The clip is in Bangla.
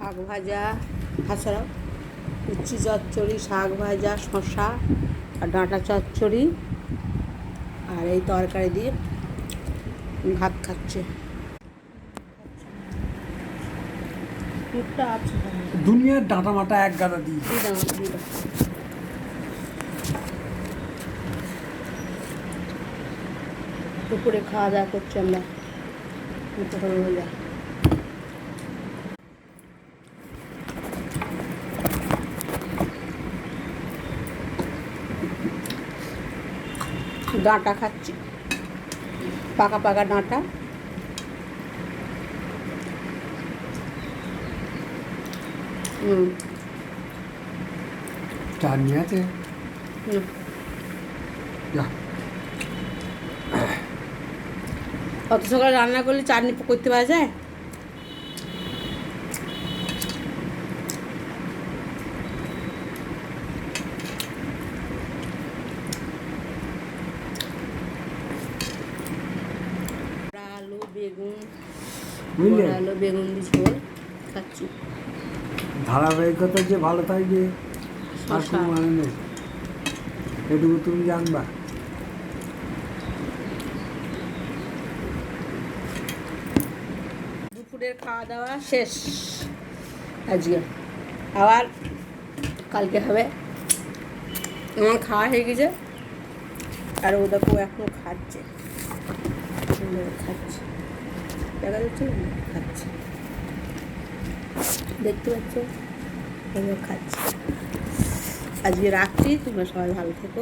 শাক ভাজা, তাছাড়াও উচ্ছি চচ্চড়ি, শাক ভাজা, শশা আর ডাঁটা চচ্চড়ি আর এই তরকারি দিয়ে ভাত খাচ্ছে। দুনিয়ার ডাঁটা মাটা এক গাদা দিই। দুপুরে খাওয়া দাওয়া করছি আমরা সকালবেলা। ডাঁটা খাচ্ছি, পাকা পাকা ডাঁটা। চাটনি আছে? অত সকালে রান্না করলে চাটনি করতে পারা যায়? আলু বেগুন, আলু বেগুন দিয়ে ঝোল খাচ্ছি। ধারাবাহিকতা যে ভালো থাকবে আর কোনো মানে নেই, এটুকু তুমি জানবা। দুপুরের খাওয়া দাওয়া শেষ আজকে, আবার কালকে হবে। আমার খাওয়া হয়ে গেছে আর ও দেখো এখনো খাচ্ছে, খাচ্ছে, দেখা যাচ্ছে না? খাচ্ছে, দেখতে পাচ্ছ? খাচ্ছে। আজকে রাখছি, তোমরা সবাই ভালো থেকো।